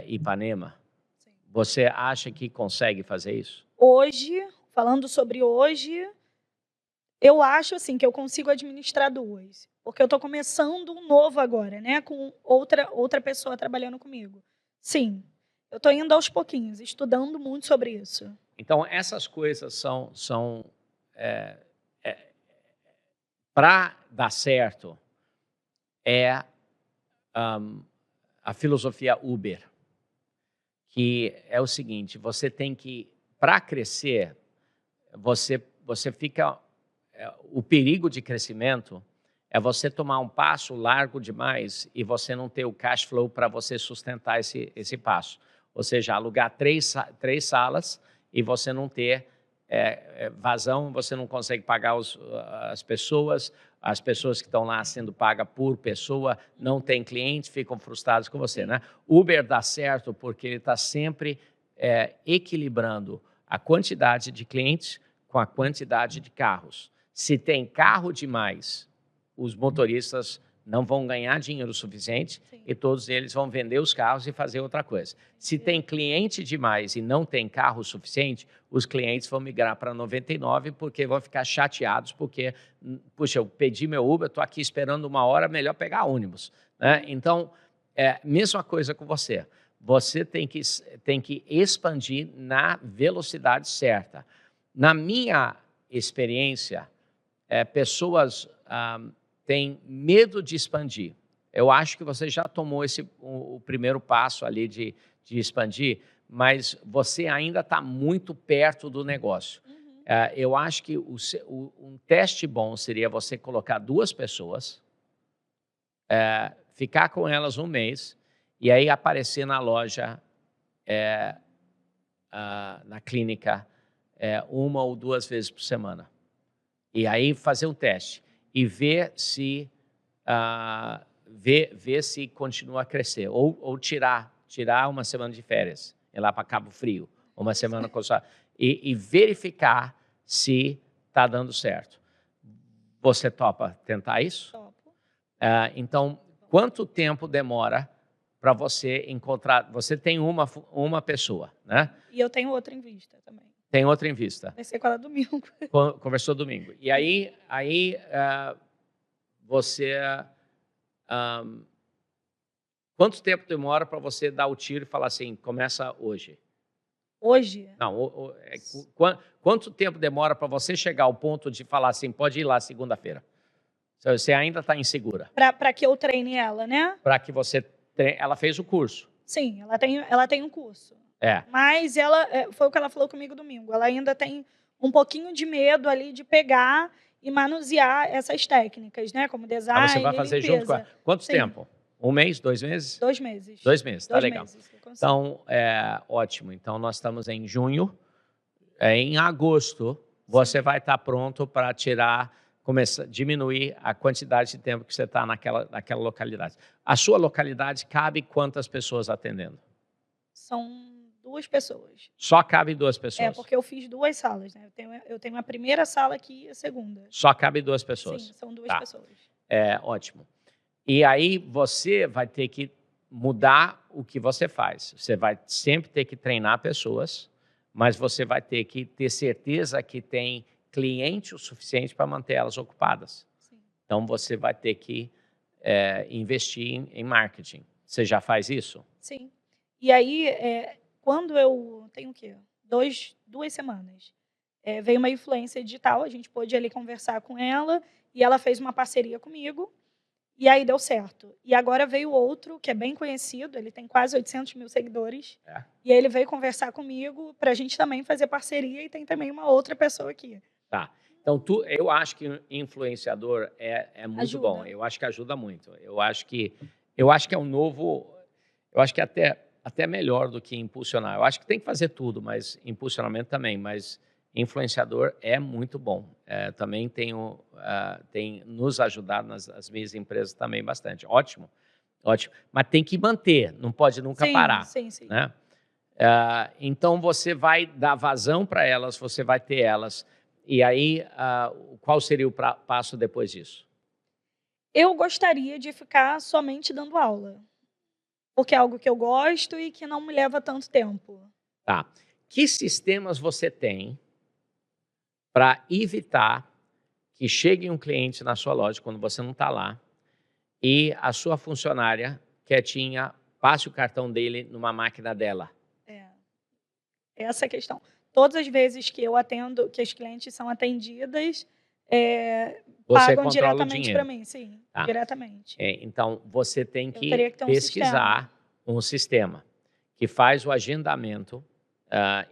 Ipanema? Sim. Você acha que consegue fazer isso? Hoje, falando sobre hoje, eu acho assim que eu consigo administrar 2, porque eu estou começando um novo agora, né, com outra pessoa trabalhando comigo. Sim, eu estou indo aos pouquinhos, estudando muito sobre isso. Então, essas coisas são para dar certo, a filosofia Uber, que é o seguinte: você tem que, para crescer, você fica... o perigo de crescimento é você tomar um passo largo demais e você não ter o cash flow para você sustentar esse passo. Ou seja, alugar 3 salas e você não ter vazão, você não consegue pagar as pessoas que estão lá sendo pagas por pessoa, não tem clientes, ficam frustrados com você, né? Uber dá certo porque ele está sempre equilibrando a quantidade de clientes com a quantidade de carros. Se tem carro demais, os motoristas não vão ganhar dinheiro suficiente. Sim. E todos eles vão vender os carros e fazer outra coisa. Se tem cliente demais e não tem carro suficiente, os clientes vão migrar para 99 porque vão ficar chateados porque, puxa, eu pedi meu Uber, estou aqui esperando 1 hora, melhor pegar ônibus, né? Então, mesma coisa com você. Você tem que expandir na velocidade certa. Na minha experiência, pessoas têm medo de expandir. Eu acho que você já tomou o primeiro passo ali de expandir, mas você ainda está muito perto do negócio. Eu acho que um teste bom seria você colocar 2 pessoas, ficar com elas um mês e aí aparecer na loja, na clínica, 1 ou 2 vezes por semana. E aí fazer um teste e ver se ver se continua a crescer ou tirar 1 semana de férias, ir lá para Cabo Frio, uma semana com e verificar se está dando certo. Você topa tentar isso? Topo. Então, quanto tempo demora para você encontrar? Você tem uma pessoa, né? E eu tenho outra em vista também. Tem outra em vista. Vai ser com ela domingo. Conversou domingo. E aí você... quanto tempo demora para você dar o tiro e falar assim, começa hoje? Hoje? Não, quanto tempo demora para você chegar ao ponto de falar assim, pode ir lá segunda-feira? Você ainda está insegura. Para que eu treine ela, né? Para que você treine. Ela fez o curso. Sim, ela tem um curso. É. Mas foi o que ela falou comigo domingo. Ela ainda tem um pouquinho de medo ali de pegar e manusear essas técnicas, né? Como design, Você vai fazer limpeza. junto com ela. Quanto tempo? 1 mês, 2 meses? 2 meses. 2 meses, tá 2 legal. meses, eu consigo. Então, ótimo. Então, nós estamos em junho. Em agosto, você vai estar pronto para diminuir a quantidade de tempo que você está naquela localidade. A sua localidade cabe quantas pessoas atendendo? São 2 pessoas. Só cabe 2 pessoas? Porque eu fiz 2 salas, né? Eu tenho a primeira sala aqui e a segunda. Só cabe 2 pessoas? Sim, são 2 pessoas. Ótimo. E aí você vai ter que mudar o que você faz. Você vai sempre ter que treinar pessoas, mas você vai ter que ter certeza que tem cliente o suficiente para manter elas ocupadas. Sim. Então, você vai ter que investir em marketing. Você já faz isso? Sim. E aí, quando eu tenho o quê? 2 semanas. Veio uma influência digital, a gente pôde ali conversar com ela e ela fez uma parceria comigo e aí deu certo. E agora veio outro, que é bem conhecido, ele tem quase 800 mil seguidores. E aí ele veio conversar comigo para a gente também fazer parceria e tem também uma outra pessoa aqui. Tá. Então, eu acho que influenciador é muito Ajuda. bom. Eu acho que ajuda muito. Eu acho que é um novo... Eu acho que até melhor do que impulsionar. Eu acho que tem que fazer tudo, mas impulsionamento também. Mas influenciador é muito bom. Também tem nos ajudado nas minhas empresas também bastante. Ótimo, ótimo. Mas tem que manter, não pode nunca parar. Sim. Né? Então, você vai dar vazão para elas, você vai ter elas. E aí, qual seria o passo depois disso? Eu gostaria de ficar somente dando aula. Porque é algo que eu gosto e que não me leva tanto tempo. Tá. Que sistemas você tem para evitar que chegue um cliente na sua loja, quando você não está lá, e a sua funcionária, quietinha, passe o cartão dele numa máquina dela? Essa é a questão. Todas as vezes que eu atendo, que as clientes são atendidas, pagam diretamente para mim, sim, tá. diretamente. Então, você tem que ter pesquisar um sistema que faz o agendamento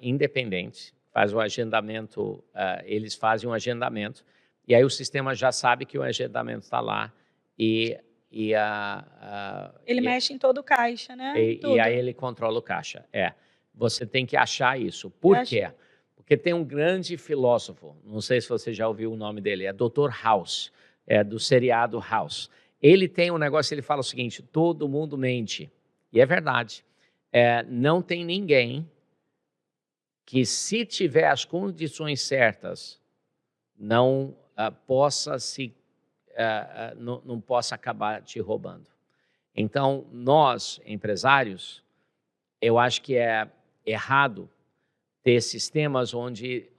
independente, faz o agendamento, eles fazem um agendamento, e aí o sistema já sabe que o agendamento está lá ele mexe em todo o caixa, né? E aí ele controla o caixa. Você tem que achar isso. Por quê? Porque tem um grande filósofo, não sei se você já ouviu o nome dele, é Dr. House, do seriado House. Ele tem um negócio, ele fala o seguinte, todo mundo mente. E é verdade. Não tem ninguém que, se tiver as condições certas, não possa acabar te roubando. Então, nós, empresários, eu acho que é errado ter sistemas onde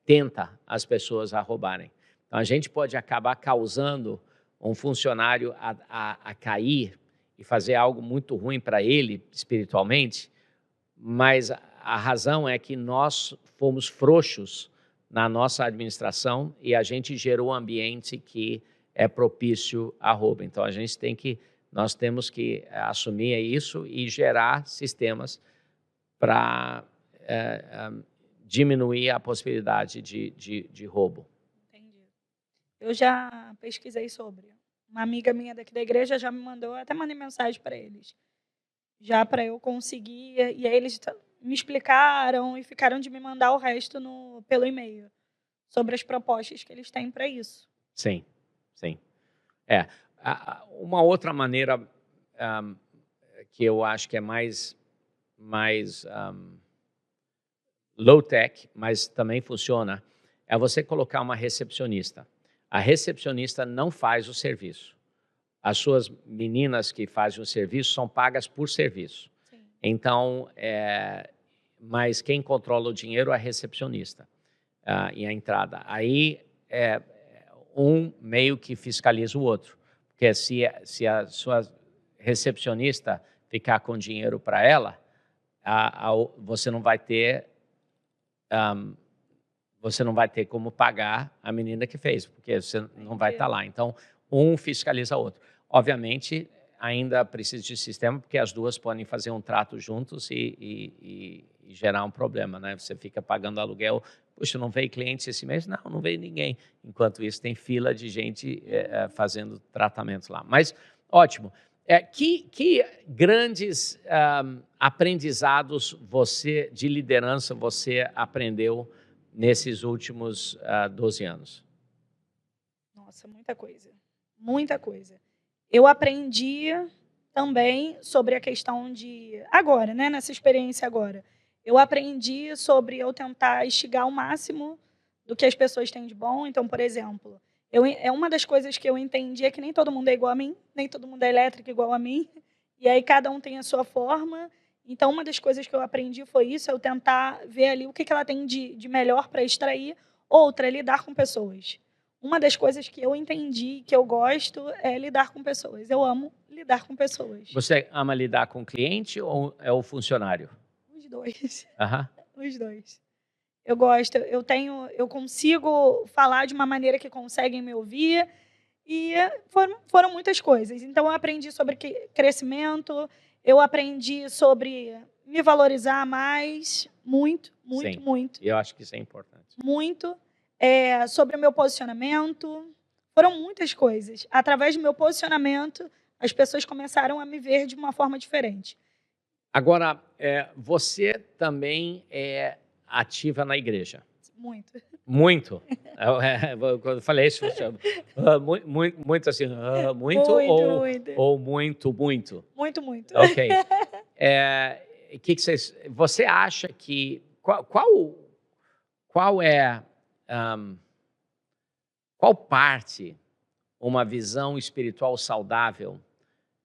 tenta as pessoas a roubarem. Então, a gente pode acabar causando um funcionário a cair e fazer algo muito ruim para ele espiritualmente, mas a razão é que nós fomos frouxos na nossa administração e a gente gerou um ambiente que é propício a roubo. Então, nós temos que assumir isso e gerar sistemas para diminuir a possibilidade de roubo. Entendi. Eu já pesquisei sobre. Uma amiga minha daqui da igreja já me mandou, até mandei mensagem para eles, já para eu conseguir, e aí eles me explicaram e ficaram de me mandar o resto pelo e-mail, sobre as propostas que eles têm para isso. Sim, sim. Uma outra maneira que eu acho que é mais low-tech, mas também funciona, é você colocar uma recepcionista. A recepcionista não faz o serviço. As suas meninas que fazem o serviço são pagas por serviço. Sim. Então, mas quem controla o dinheiro é a recepcionista e a entrada. Aí, um meio que fiscaliza o outro. Porque se a sua recepcionista ficar com dinheiro para ela, você não vai ter como pagar a menina que fez, porque você não vai estar lá. Então, um fiscaliza o outro. Obviamente, ainda precisa de sistema, porque as duas podem fazer um trato juntos e gerar um problema, né? Você fica pagando aluguel, puxa, não veio cliente esse mês? Não veio ninguém. Enquanto isso, tem fila de gente fazendo tratamentos lá. Mas, ótimo. Que grandes aprendizados de liderança você aprendeu nesses últimos 12 anos? Nossa, muita coisa. Muita coisa. Eu aprendi também sobre a questão de... Agora, né? Nessa experiência agora. Eu aprendi sobre eu tentar instigar o máximo do que as pessoas têm de bom. Então, por exemplo, uma das coisas que eu entendi é que nem todo mundo é igual a mim, nem todo mundo é elétrico igual a mim, e aí cada um tem a sua forma. Então, uma das coisas que eu aprendi foi isso, eu tentar ver ali o que ela tem de melhor para extrair. Outra é lidar com pessoas. Uma das coisas que eu entendi, que eu gosto, é lidar com pessoas. Eu amo lidar com pessoas. Você ama lidar com o cliente ou é o funcionário? Os dois. Uhum. Os dois. Eu gosto, eu consigo falar de uma maneira que conseguem me ouvir, e foram muitas coisas. Então, eu aprendi sobre crescimento, eu aprendi sobre me valorizar mais, muito. E eu acho que isso é importante. Muito. Sobre o meu posicionamento, foram muitas coisas. Através do meu posicionamento, as pessoas começaram a me ver de uma forma diferente. Agora, você também é ativa na igreja? Muito. Muito? Quando eu falei isso, muito assim, muito ou muito? Muito. Ok. Você acha que... Qual parte uma visão espiritual saudável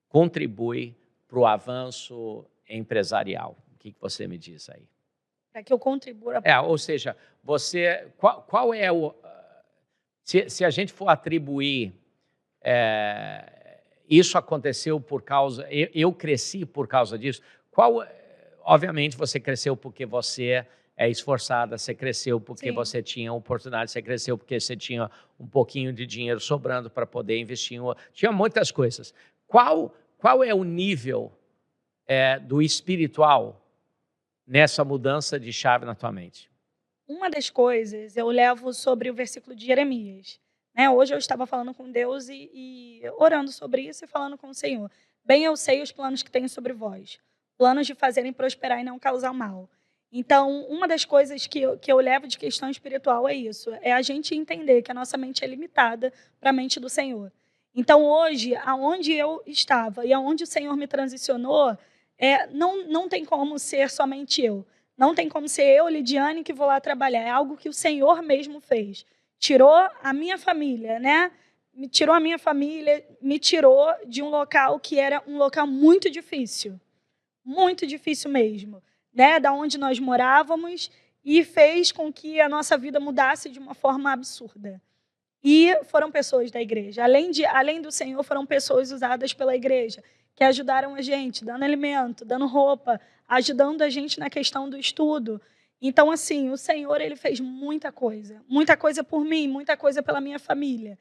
contribui para o avanço empresarial? O que você me diz aí? Para que eu contribua... Ou seja, qual é o... Se a gente for atribuir... isso aconteceu por causa... Eu cresci por causa disso. Obviamente, você cresceu porque você é esforçada, você cresceu porque Sim. Você tinha oportunidade, você cresceu porque você tinha um pouquinho de dinheiro sobrando para poder investir. Tinha muitas coisas. Qual é o nível do espiritual nessa mudança de chave na tua mente? Uma das coisas eu levo sobre o versículo de Jeremias. Hoje eu estava falando com Deus e orando sobre isso e falando com o Senhor. Bem eu sei os planos que tenho sobre vós, planos de fazerem prosperar e não causar mal. Então, uma das coisas que eu levo de questão espiritual é isso, é a gente entender que a nossa mente é limitada para a mente do Senhor. Então, hoje, aonde eu estava e aonde o Senhor me transicionou, não tem como ser somente eu. Não tem como ser eu, Lidiane, que vou lá trabalhar. É algo que o Senhor mesmo fez. Tirou a minha família, né? Me tirou a minha família, me tirou de um local que era um local muito difícil mesmo, né? Da onde nós morávamos, e fez com que a nossa vida mudasse de uma forma absurda. E foram pessoas da igreja. Além do Senhor, foram pessoas usadas pela igreja, que ajudaram a gente, dando alimento, dando roupa, ajudando a gente na questão do estudo. Então, assim, o Senhor, ele fez muita coisa por mim, muita coisa pela minha família.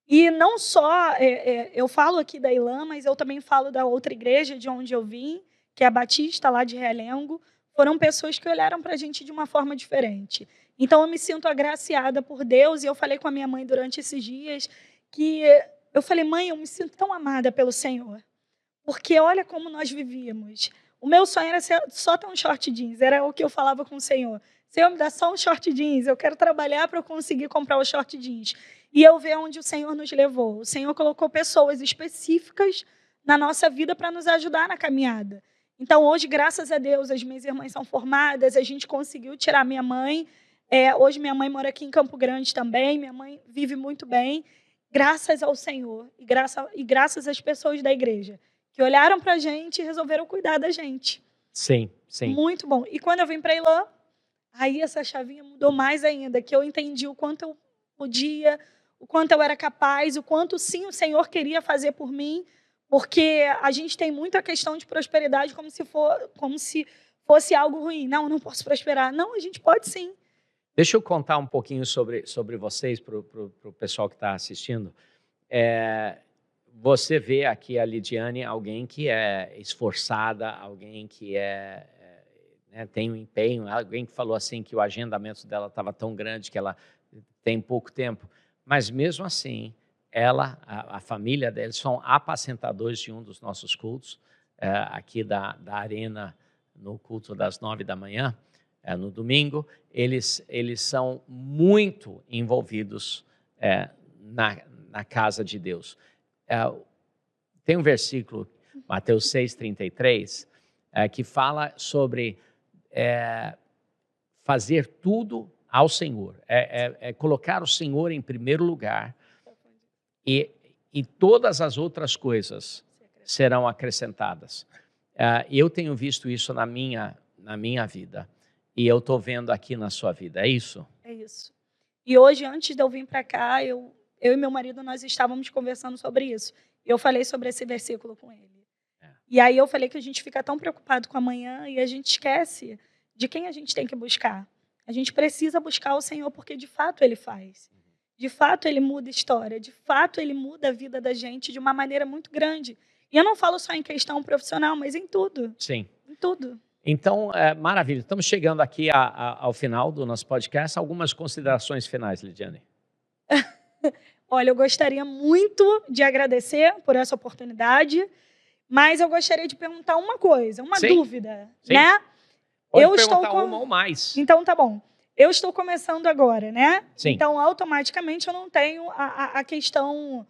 E não só, eu falo aqui da Ilã, mas eu também falo da outra igreja de onde eu vim, que é a Batista, lá de Realengo. Foram pessoas que olharam para a gente de uma forma diferente. Então, eu me sinto agraciada por Deus, e eu falei com a minha mãe durante esses dias, que eu falei, mãe, eu me sinto tão amada pelo Senhor, porque olha como nós vivíamos. O meu sonho era só ter um short jeans, era o que eu falava com o Senhor. Senhor, me dá só um short jeans, eu quero trabalhar para eu conseguir comprar o short jeans. E eu ver onde o Senhor nos levou. O Senhor colocou pessoas específicas na nossa vida para nos ajudar na caminhada. Então, hoje, graças a Deus, as minhas irmãs são formadas, a gente conseguiu tirar minha mãe. Hoje, minha mãe mora aqui em Campo Grande também, minha mãe vive muito bem, graças ao Senhor e graças às pessoas da igreja, que olharam para a gente e resolveram cuidar da gente. Sim, sim. Muito bom. E quando eu vim para a Ilã, aí essa chavinha mudou mais ainda, que eu entendi o quanto eu podia, o quanto eu era capaz, o quanto, sim, o Senhor queria fazer por mim, porque a gente tem muito a questão de prosperidade como se fosse algo ruim. Não posso prosperar. Não, a gente pode sim. Deixa eu contar um pouquinho sobre vocês, para o pessoal que está assistindo. Você vê aqui a Lidiane, alguém que é esforçada, alguém que tem um empenho, alguém que falou assim que o agendamento dela estava tão grande que ela tem pouco tempo. Mas mesmo assim, a família deles são apacentadores de um dos nossos cultos, aqui da arena, no culto das 9 da manhã, no domingo. Eles são muito envolvidos na casa de Deus. Tem um versículo, Mateus 6,33, que fala sobre fazer tudo ao Senhor, colocar o Senhor em primeiro lugar, e todas as outras coisas serão acrescentadas. Eu tenho visto isso na minha vida, e eu estou vendo aqui na sua vida, é isso? É isso. E hoje, antes de eu vir para cá, eu e meu marido, nós estávamos conversando sobre isso. Eu falei sobre esse versículo com ele. E aí eu falei que a gente fica tão preocupado com amanhã e a gente esquece de quem a gente tem que buscar. A gente precisa buscar o Senhor porque, de fato, Ele faz. De fato, Ele muda a história. De fato, Ele muda a vida da gente de uma maneira muito grande. E eu não falo só em questão profissional, mas em tudo. Sim. Em tudo. Então, maravilha. Estamos chegando aqui ao final do nosso podcast. Algumas considerações finais, Lidiane. Olha, eu gostaria muito de agradecer por essa oportunidade, mas eu gostaria de perguntar uma coisa, uma dúvida, né? Pode perguntar uma ou mais. Então, tá bom. Eu estou começando agora, né? Sim. Então, automaticamente, eu não tenho a questão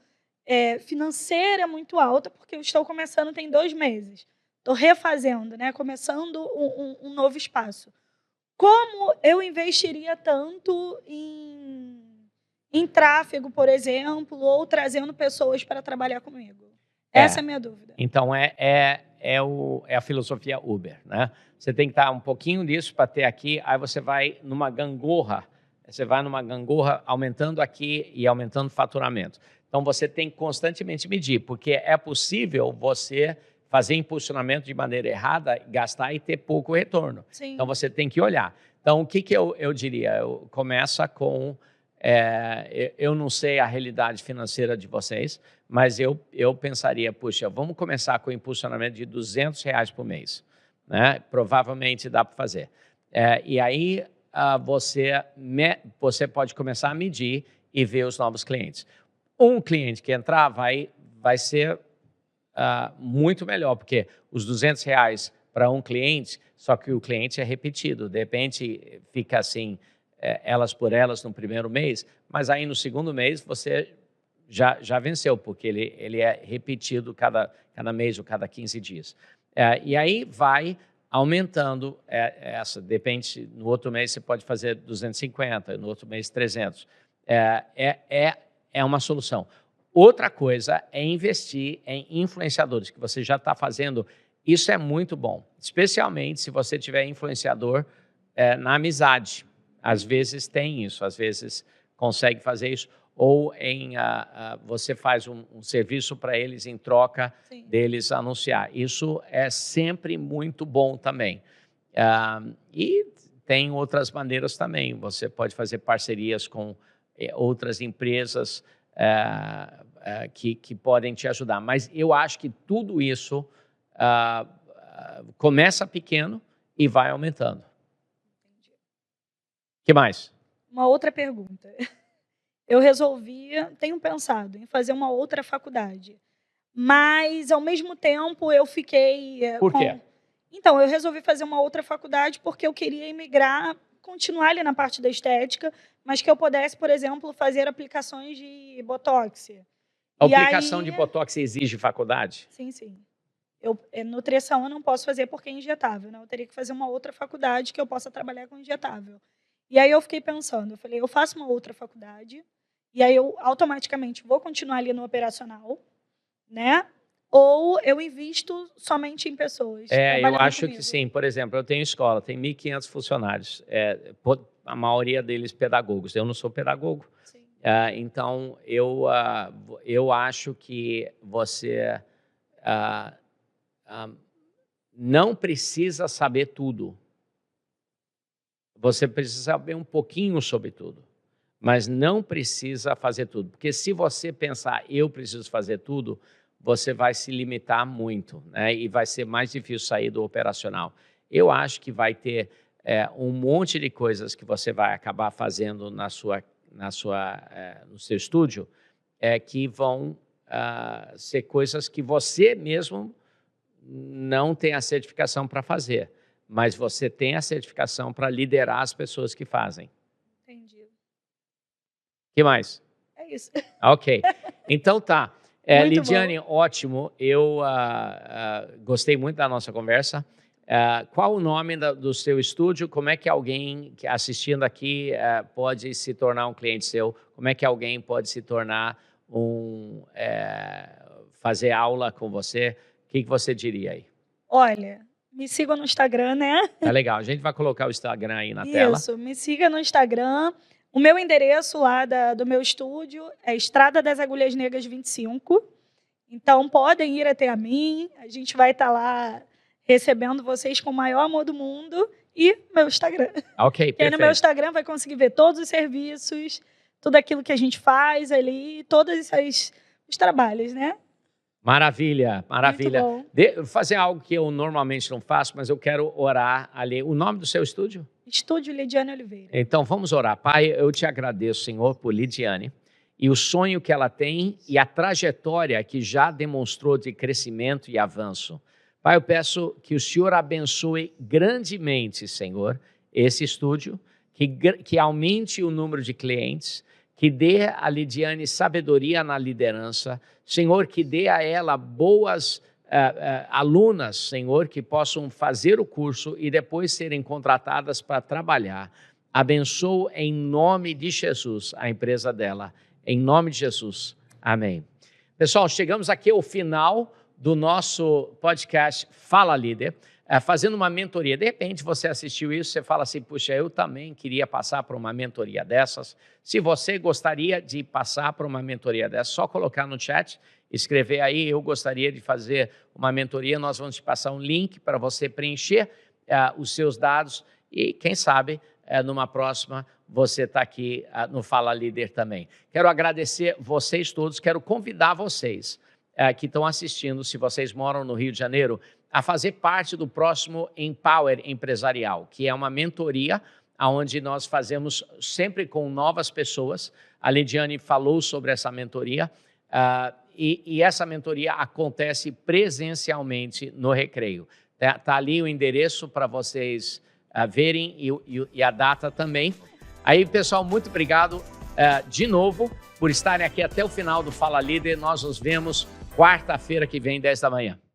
financeira muito alta, porque eu estou começando tem 2 meses. Estou refazendo, né? Começando um novo espaço. Como eu investiria tanto em tráfego, por exemplo, ou trazendo pessoas para trabalhar comigo? Essa é a minha dúvida. Então, é a filosofia Uber, né? Você tem que estar um pouquinho nisso para ter aqui, aí você vai numa gangorra, aumentando aqui e aumentando o faturamento. Então, você tem que constantemente medir, porque é possível você fazer impulsionamento de maneira errada, gastar e ter pouco retorno. Sim. Então, você tem que olhar. Então, o que eu diria? Começa com... eu não sei a realidade financeira de vocês, mas eu pensaria, puxa, vamos começar com o impulsionamento de R$200 por mês, né? Provavelmente dá para fazer. E aí você pode começar a medir e ver os novos clientes. Um cliente que entrar vai ser muito melhor, porque os R$200 para um cliente, só que o cliente é repetido, de repente fica assim, elas por elas no primeiro mês, mas aí no segundo mês você já venceu, porque ele é repetido cada mês ou cada 15 dias. E aí vai aumentando depende, no outro mês você pode fazer 250, no outro mês 300. É uma solução. Outra coisa é investir em influenciadores, que você já está fazendo. Isso é muito bom, especialmente se você tiver influenciador na amizade. Às vezes tem isso, às vezes consegue fazer isso. ou você faz um serviço para eles em troca Sim. deles anunciar. Isso é sempre muito bom também. E tem outras maneiras também. Você pode fazer parcerias com outras empresas que podem te ajudar. Mas eu acho que tudo isso começa pequeno e vai aumentando. Entendi. O que mais? Uma outra pergunta. Eu tenho pensado em fazer uma outra faculdade, mas ao mesmo tempo eu fiquei Por quê? Então, eu resolvi fazer uma outra faculdade porque eu queria imigrar, continuar ali na parte da estética, mas que eu pudesse, por exemplo, fazer aplicações de botox. A aplicação de botox exige faculdade? Sim, sim. Nutrição eu não posso fazer porque é injetável, né? Eu teria que fazer uma outra faculdade que eu possa trabalhar com injetável. E aí eu fiquei pensando, eu falei, eu faço uma outra faculdade, e aí eu automaticamente vou continuar ali no operacional, né? Ou eu invisto somente em pessoas. Eu acho comigo. que sim. Por exemplo, eu tenho escola, tem 1.500 funcionários, a maioria deles pedagogos. Eu não sou pedagogo. Sim. Então, eu acho que você não precisa saber tudo. Você precisa saber um pouquinho sobre tudo, mas não precisa fazer tudo. Porque se você pensar, eu preciso fazer tudo, você vai se limitar muito, né? E vai ser mais difícil sair do operacional. Eu acho que vai ter um monte de coisas que você vai acabar fazendo no seu estúdio, que vão ser coisas que você mesmo não tem a certificação para fazer, mas você tem a certificação para liderar as pessoas que fazem. Entendi. O que mais? É isso. Ok. Então tá. Lidiane, bom. ótimo. Eu gostei muito da nossa conversa. Qual o nome do seu estúdio? Como é que alguém que assistindo aqui pode se tornar um cliente seu? Como é que alguém pode se tornar fazer aula com você? O que você diria aí? Olha, me sigam no Instagram, né? Tá legal. A gente vai colocar o Instagram aí na tela. Isso, me siga no Instagram. O meu endereço lá do meu estúdio é Estrada das Agulhas Negras 25. Então, podem ir até a mim. A gente vai estar lá recebendo vocês com o maior amor do mundo. E meu Instagram. Ok, perfeito. Quem no meu Instagram vai conseguir ver todos os serviços, tudo aquilo que a gente faz ali, todos os trabalhos, né? Maravilha, maravilha. Muito bom. Vou fazer algo que eu normalmente não faço, mas eu quero orar ali. O nome do seu estúdio? Estúdio Lidiane Oliveira. Então, vamos orar. Pai, eu te agradeço, Senhor, por Lidiane e o sonho que ela tem e a trajetória que já demonstrou de crescimento e avanço. Pai, eu peço que o Senhor abençoe grandemente, Senhor, esse estúdio, que aumente o número de clientes, que dê a Lidiane sabedoria na liderança, Senhor, que dê a ela boas alunas, Senhor, que possam fazer o curso e depois serem contratadas para trabalhar. Abençoo em nome de Jesus a empresa dela, em nome de Jesus. Amém. Pessoal, chegamos aqui ao final do nosso podcast Fala Líder, fazendo uma mentoria. De repente você assistiu isso, você fala assim, puxa, eu também queria passar por uma mentoria dessas. Se você gostaria de passar por uma mentoria dessas, só colocar no chat, escrever aí, eu gostaria de fazer uma mentoria, nós vamos te passar um link para você preencher os seus dados e quem sabe numa próxima você está aqui no Fala Líder também. Quero agradecer vocês todos, quero convidar vocês que estão assistindo, se vocês moram no Rio de Janeiro, a fazer parte do próximo Empower Empresarial, que é uma mentoria onde nós fazemos sempre com novas pessoas. A Lidiane falou sobre essa mentoria e essa mentoria acontece presencialmente no Recreio. Está ali o endereço para vocês verem e a data também. Aí, pessoal, muito obrigado de novo por estarem aqui até o final do Fala Líder. Nós nos vemos quarta-feira que vem, 10 da manhã.